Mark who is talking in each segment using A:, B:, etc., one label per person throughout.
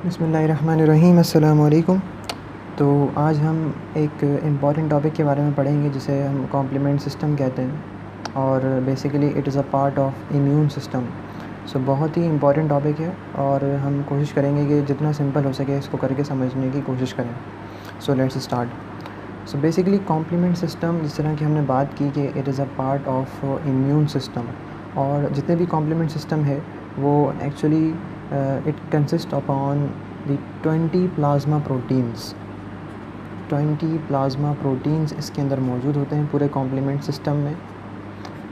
A: बिस्मिल्लाहिर्रहमानिर्रहीम, अस्सलाम वालेकुम। तो आज हम एक इम्पॉर्टेंट टॉपिक के बारे में पढ़ेंगे जिसे हम कॉम्प्लीमेंट सिस्टम कहते हैं और basically it is a part of immune system. So बहुत ही इम्पॉर्टेंट टॉपिक है और हम कोशिश करेंगे कि जितना सिंपल हो सके इसको करके समझने की कोशिश करें। So let's start. So basically complement system, जिस तरह की हमने बात की कि it is a part of immune system, और जितने भी कॉम्प्लीमेंट सिस्टम है वो actually it consist upon the 20 plasma proteins. 20 plasma proteins इसके अंदर मौजूद होते हैं पूरे कॉम्प्लीमेंट सिस्टम में,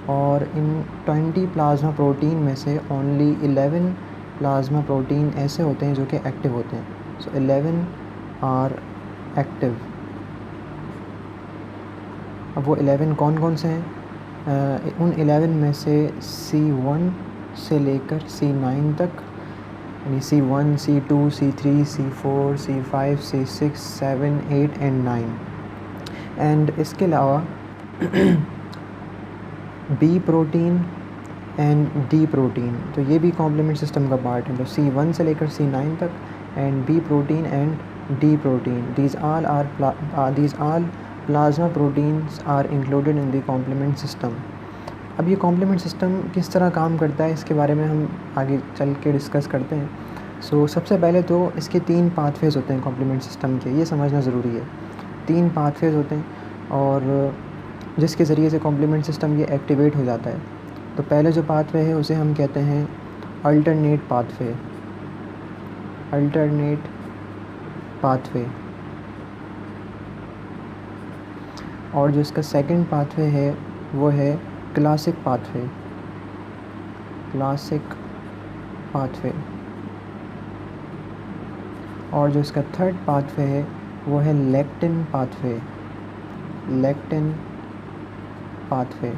A: और इन 20 प्लाज्मा प्रोटीन में से ओनली 11 प्लाज्मा प्रोटीन ऐसे होते हैं जो कि एक्टिव होते हैं। सो 11 आर एक्टिव। अब वो 11 कौन कौन से हैं? उन 11 में से C1 से लेकर C9 तक, यानी C1, C2, C3, C4, C5, C6, 7, 8 and 9। And इसके अलावा B protein and D protein, तो ये भी कॉम्प्लीमेंट सिस्टम का पार्ट है। तो C1 से लेकर C9 तक, and B protein and D protein, these all plasma proteins are included in the complement system। अब ये कॉम्प्लीमेंट सिस्टम किस तरह काम करता है इसके बारे में हम आगे चल के डिस्कस करते हैं। सो सबसे पहले तो इसके 3 पाथवेज़ होते हैं कॉम्प्लीमेंट सिस्टम के, ये समझना ज़रूरी है। 3 पाथवेज़ होते हैं और जिसके ज़रिए से कॉम्प्लीमेंट सिस्टम ये एक्टिवेट हो जाता है। तो पहले जो पाथवे है उसे हम कहते हैं अल्टरनेट पाथवे। Alternate pathway. और जो इसका सेकंड पाथवे है वो है क्लासिक पाथवे। Classic pathway. और जो इसका थर्ड पाथवे है वो है लेक्टिन पाथवे। Lectin pathway.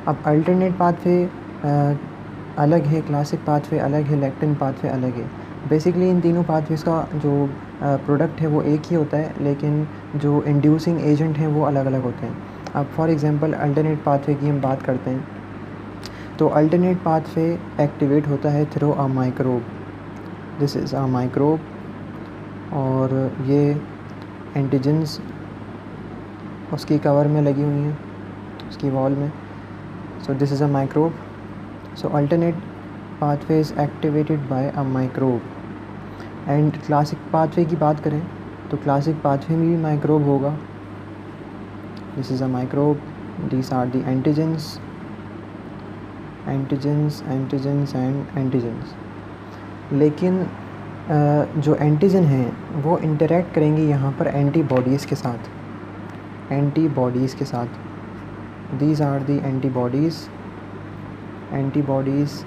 A: अब अल्टरनेट पाथवे अलग है, क्लासिक पाथवे अलग है, लेक्टिन पाथवे अलग है। बेसिकली इन तीनों पाथवेज़ का जो प्रोडक्ट है वो एक ही होता है, लेकिन जो इंड्यूसिंग एजेंट हैं वो अलग अलग होते हैं। अब फॉर एग्जांपल अल्टरनेट पाथवे की हम बात करते हैं, तो अल्टरनेट पाथवे एक्टिवेट होता है through a microbe. This is a microbe, और ये एंटीजेंस उसकी कवर में लगी हुई हैं, उसकी वॉल में। सो this is a microbe. So alternate pathway is activated by a microbe. And classic pathway की बात करें तो क्लासिक पाथवे में भी माइक्रोब होगा। This is a microbe, these are the antigens, antigens, antigens and antigens. लेकिन जो एंटीजन हैं वो इंटरेक्ट करेंगे यहाँ पर एंटीबॉडीज़ के साथ। एंटीबॉडीज़ के साथ, these are the antibodies. Antibodies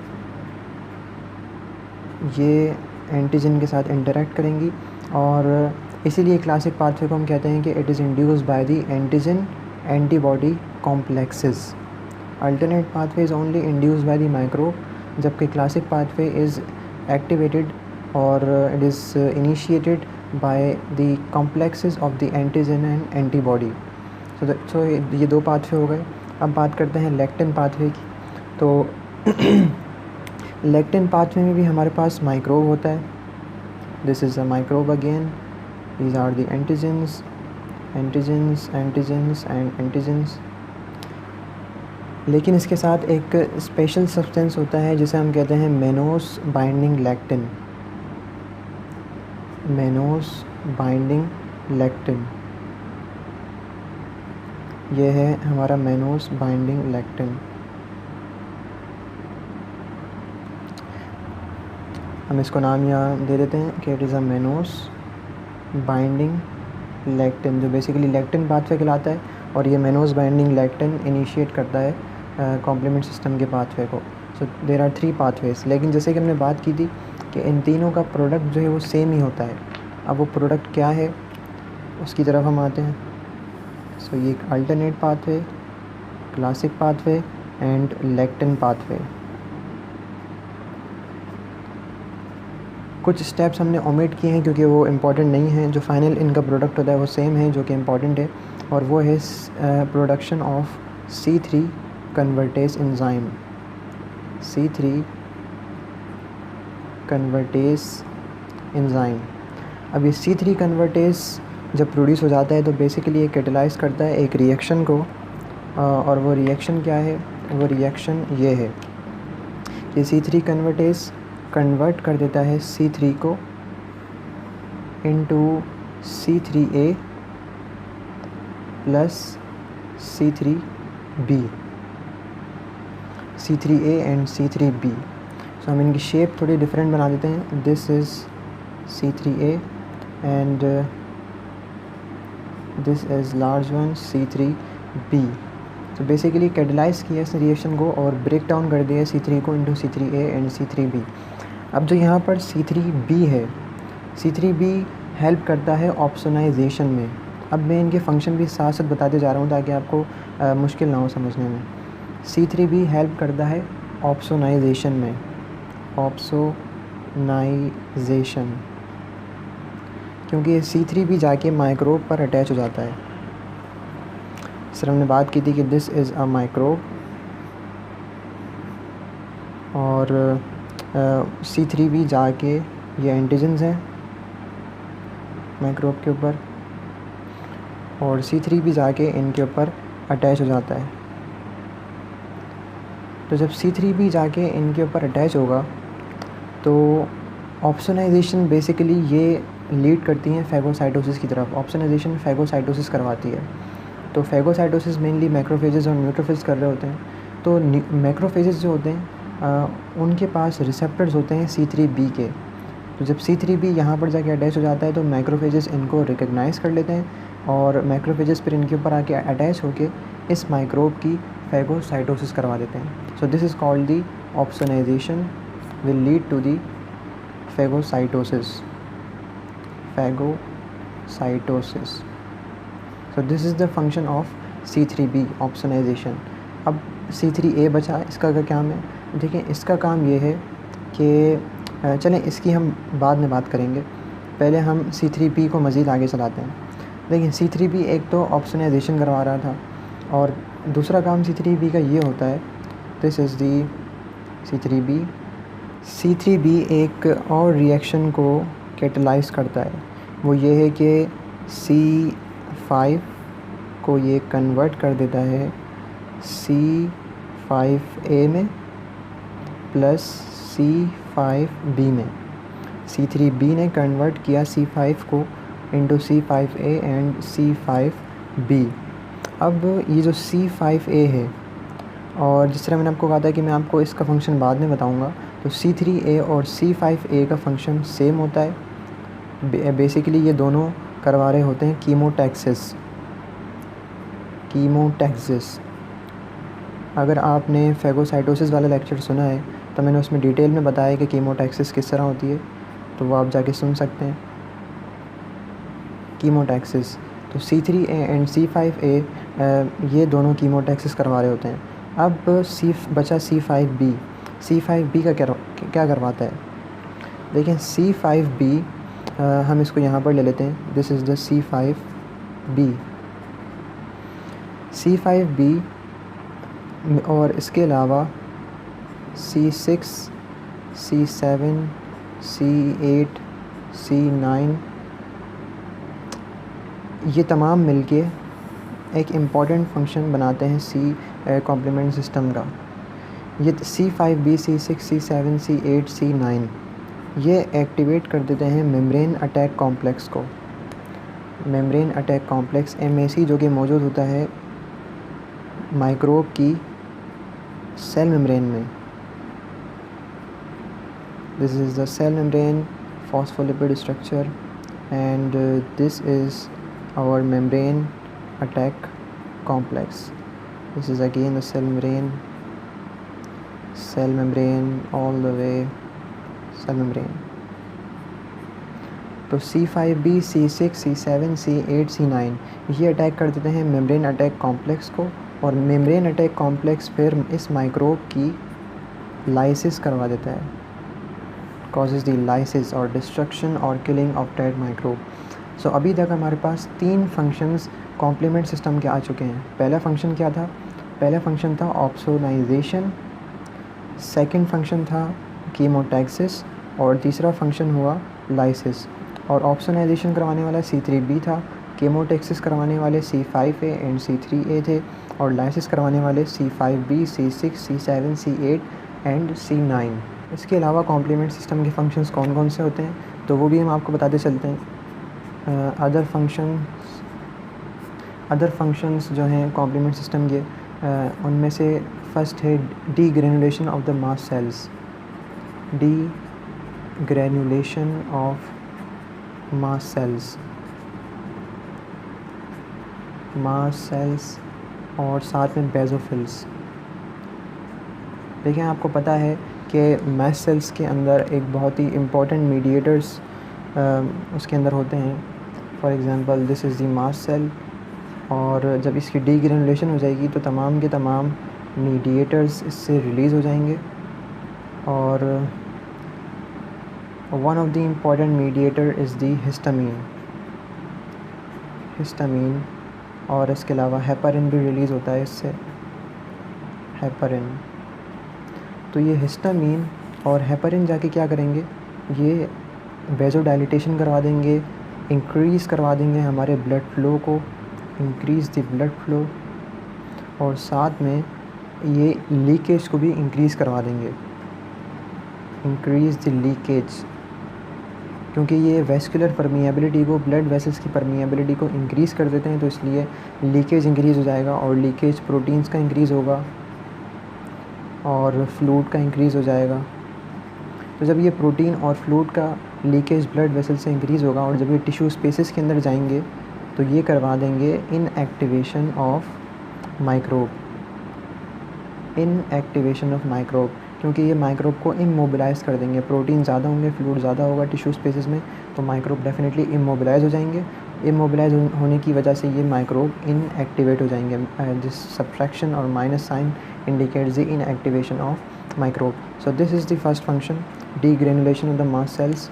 A: ये एंटीजन के साथ इंटरेक्ट करेंगी, और इसीलिए क्लासिक पाथवे को हम कहते हैं कि it is induced by the antigen antibody complexes. Alternate pathway is only induced by the microbe, जबकि क्लासिक पाथवे इज़ एक्टिवेटेड और it is initiated by the complexes of the antigen and antibody. So ये 2 pathway हो गए। अब बात करते हैं lectin pathway की। तो लेक्टिन पाथवे में भी हमारे पास माइक्रोब होता है। This is a microbe again, these are the antigens, antigens, antigens and antigens. लेकिन इसके साथ एक स्पेशल सब्सटेंस होता है जिसे हम कहते हैं मेनोस बाइंडिंग लेक्टिन। मेनोस बाइंडिंग लेक्टिन, ये है हमारा मेनोस बाइंडिंग लेक्टिन। हम इसको नाम यहाँ दे देते हैं कि it is a mannose binding lectin, जो बेसिकली लेक्टिन पाथवे कहलाता है, और ये मेनोस बाइंडिंग लेक्टिन इनिशिएट करता है कॉम्प्लीमेंट सिस्टम के पाथवे को। सो देयर आर 3 पाथवेज, लेकिन जैसे कि हमने बात की थी कि इन तीनों का प्रोडक्ट जो है वो सेम ही होता है। अब वो प्रोडक्ट क्या है उसकी तरफ हम आते हैं। सो ये alternate pathway, classic pathway and lectin pathway. कुछ स्टेप्स हमने ओमिट किए हैं क्योंकि वो इम्पॉर्टेंट नहीं है। जो फाइनल इनका प्रोडक्ट होता है वो सेम है, जो कि इम्पॉर्टेंट है, और वो है production of C3 convertase enzyme. C3 convertase enzyme. अब ये C3 कन्वर्टेस जब प्रोड्यूस हो जाता है तो बेसिकली ये कैटलाइज करता है एक रिएक्शन को, और वो रिएक्शन क्या है? वो रिएक्शन ये है कि C3 कन्वर्टेस कन्वर्ट कर देता है C3 को into C3A plus C3B, C3A and C3B। सो हम इनकी शेप थोड़ी डिफरेंट बना देते हैं। This is C3A and this is large one C3B। तो बेसिकली कैटलाइज किया इस रिएक्शन को और ब्रेक डाउन कर दिया C3 को इनटू C3A एंड C3B। अब जो यहाँ पर C3B है, C3B हेल्प करता है ऑप्सोनाइजेशन में। अब मैं इनके फंक्शन भी साथ साथ बताते जा रहा हूँ ताकि आपको मुश्किल ना हो समझने में। C3B हेल्प करता है ऑप्सोनाइजेशन में, ऑप्सोनाइजेशन, क्योंकि C3B जाके माइक्रोब पर अटैच हो जाता है। सर हमने बात की थी कि दिस इज़ अ माइक्रोब और C3B जाके ये एंटीजन्स हैं माइक्रोब के ऊपर और C3B जाके इनके ऊपर अटैच हो जाता है। तो जब C3B जाके इनके ऊपर अटैच होगा तो ऑप्सोनाइजेशन बेसिकली ये लीड करती हैं फैगोसाइटोसिस की तरफ। ऑप्सोनाइजेशन फैगोसाइटोसिस करवाती है। तो फैगोसाइटोसिस मेनली मैक्रोफेजेस और न्यूट्रोफिल्स कर रहे होते हैं। तो मैक्रोफेजेस जो होते हैं उनके पास रिसेप्टर्स होते हैं C3B के। तो जब C3B यहाँ पर जाके अटैच हो जाता है तो मैक्रोफेजेस इनको रिकग्नाइज़ कर लेते हैं और मैक्रोफेजेस फिर इनके ऊपर आके अटैच होके इस माइक्रोब की फैगोसाइटोसिस करवा देते हैं। So this is called the opsonization will lead to the phagocytosis, phagocytosis. So this is the function of C3B, opsonization. अब C3A बचा, इसका क्या काम है? देखिए इसका काम ये है कि चलें इसकी हम बाद में बात करेंगे, पहले हम C3B को मज़ीद आगे चलाते हैं। देखिए C3B एक तो ऑप्सोनाइजेशन करवा रहा था और दूसरा काम C3B का ये होता है, this is the C3B। C3B एक और रिएक्शन को कैटलाइज करता है, वो ये है कि C5 को ये कन्वर्ट कर देता है C5A में प्लस C5B में। C3B ने कन्वर्ट किया C5 को इंटू C5A एंड C5B। अब ये जो C5A है, और जिस तरह मैंने आपको कहा था कि मैं आपको इसका फंक्शन बाद में बताऊंगा, तो C3A और C5A का फंक्शन सेम होता है। बेसिकली ये दोनों करवा रहे होते हैं कीमोटैक्सिस, कीमोटैक्सिस। अगर आपने फैगोसाइटोसिस वाला लेक्चर सुना है तो मैंने उसमें डिटेल में बताया कि कीमोटैक्सिस किस तरह होती है, तो वो आप जाके सुन सकते हैं। कीमोटैक्सिस, तो C3A एंड C5A ये दोनों कीमोटैक्सिस करवा रहे होते हैं। अब बचा C5B। C5B का क्या करवाता है? देखिए C5B हम इसको यहाँ पर ले लेते हैं, this is the C5B। C5B और इसके अलावा C6, C7, C8, C9 ये तमाम मिलके एक इम्पॉर्टेंट फंक्शन बनाते हैं C कॉम्प्लीमेंट सिस्टम का। ये C5B, C6, C7, C8, C9 ये एक्टिवेट कर देते हैं मेम्ब्रेन अटैक कॉम्प्लेक्स को। मेम्ब्रेन अटैक कॉम्प्लेक्स MAC जो कि मौजूद होता है माइक्रोब की सेल मेम्ब्रेन में। This is the cell membrane phospholipid structure and this is our membrane attack complex. This is again the cell membrane all the way cell membrane. तो C5B, C6, C7, C8, C9 ये attack कर देते हैं membrane attack complex को, और membrane attack complex फिर इस microbe की लाइसिस करवा देता है, causes the lysis और destruction और killing of dead microbe. So अभी तक हमारे पास 3 फंक्शंस कॉम्प्लीमेंट सिस्टम के आ चुके हैं। पहला फंक्शन क्या था? पहला फंक्शन था ऑप्सोनाइजेशन, सेकंड फंक्शन था कीमोटैक्सिस और तीसरा फंक्शन हुआ लाइसिस। और ऑप्सोनाइजेशन करवाने वाला C3b था, केमोटेक्सिस करवाने वाले C5a एंड C3a थे, और लाइसिस करवाने वाले C5b, C6, C7, C8 and C9। इसके अलावा कॉम्प्लीमेंट सिस्टम के फंक्शंस कौन कौन से होते हैं तो वो भी हम आपको बताते चलते हैं। अदर फंक्शंस जो हैं कॉम्प्लीमेंट सिस्टम के, उनमें से फर्स्ट है degranulation of the mast cells. Degranulation of mast cells और साथ में बेसोफिल्स। देखिए, आपको पता है कि मास्ट सेल्स के अंदर एक बहुत ही इम्पोर्टेंट मीडिएटर्स उसके अंदर होते हैं। For example this is the mast cell, और जब इसकी डीग्रेनुलेशन हो जाएगी तो तमाम के तमाम मीडिएटर्स इससे रिलीज़ हो जाएंगे। और one of the important mediator is the histamine, और इसके अलावा हेपारिन भी रिलीज़ होता है इससे, हेपारिन। तो ये हिस्टामीन और हेपारिन जाके क्या करेंगे, ये वेज़ोडाइलेटेशन करवा देंगे, इंक्रीज़ करवा देंगे हमारे ब्लड फ्लो को, इंक्रीज़ द ब्लड फ्लो, और साथ में ये लीकेज को भी इंक्रीज़ करवा देंगे, इंक्रीज़ द लीकेज, क्योंकि ये वेस्कुलर परमिएबिलिटी को, ब्लड वेसल्स की परमिएबिलिटी को इंक्रीज़ कर देते हैं, तो इसलिए लीकेज इंक्रीज़ हो जाएगा, और लीकेज प्रोटीन्स का इंक्रीज़ होगा और फ्लूइड का इंक्रीज़ हो जाएगा। तो जब ये प्रोटीन और फ्लूइड का लीकेज ब्लड वेसल से इंक्रीज़ होगा और जब ये टिश्यू स्पेसेस के अंदर जाएंगे तो ये करवा देंगे इनएक्टिवेशन ऑफ माइक्रोब, क्योंकि ये माइक्रोब को इमोबिलाइज़ कर देंगे। प्रोटीन ज़्यादा होंगे, फ्लूइड ज़्यादा होगा टिश्यू स्पेसेस में, तो माइक्रोब डेफिनेटली इमोबिलाइज़ हो जाएंगे। इमोबिलाइज़ होने की वजह से ये माइक्रोब इनएक्टिवेट हो जाएंगे। दिस सब्ट्रैक्शन और minus sign indicates the inactivation of microbe. So this is the first function, degranulation of the mast cells.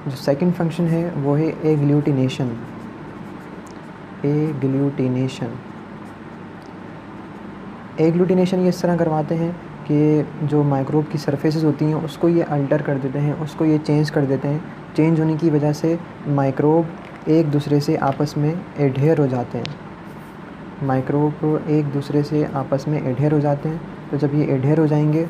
A: जो second function है वो है agglutination। एग्लूटिनेशन ये इस तरह करवाते हैं कि जो माइक्रोब की सरफेसेस होती हैं उसको ये अल्टर कर देते हैं, उसको ये चेंज कर देते हैं। चेंज होने की वजह से माइक्रोब एक दूसरे से आपस में एडहेयर हो जाते हैं, तो जब ये एडहेयर हो जाएंगे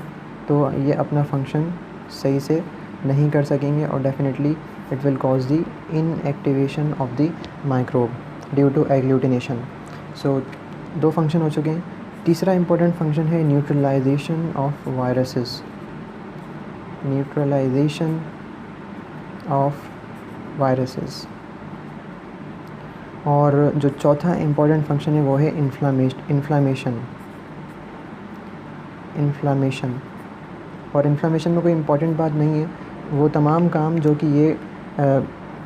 A: तो ये अपना फंक्शन सही से नहीं कर सकेंगे, और definitely it will cause the inactivation of the microbe due to agglutination. So 2 function हो चुके हैं। तीसरा इम्पोर्टेंट फंक्शन है न्यूट्रलाइजेशन ऑफ वायरसेस। और जो चौथा इम्पोर्टेंट फंक्शन है वो है इन्फ्लामेशन। और इन्फ्लामेशन में कोई इम्पोर्टेंट बात नहीं है, वो तमाम काम जो कि ये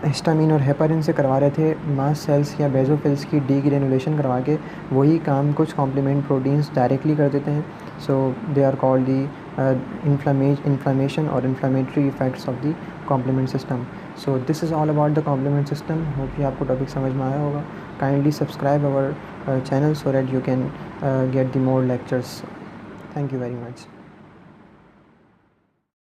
A: हिस्टामीन और हेपारिन से करवा रहे थे, मास्ट सेल्स या बेसोफिल्स की डीग्रेनुलेशन करवा के, वही काम कुछ कॉम्प्लीमेंट प्रोटीन्स डायरेक्टली कर देते हैं। So they are called the inflammation और inflammatory effects of the complement system. So this is all about the complement system. Hope कि आपको टॉपिक समझ में आया होगा। Kindly subscribe our channel so that you can get the more lectures. Thank you very much.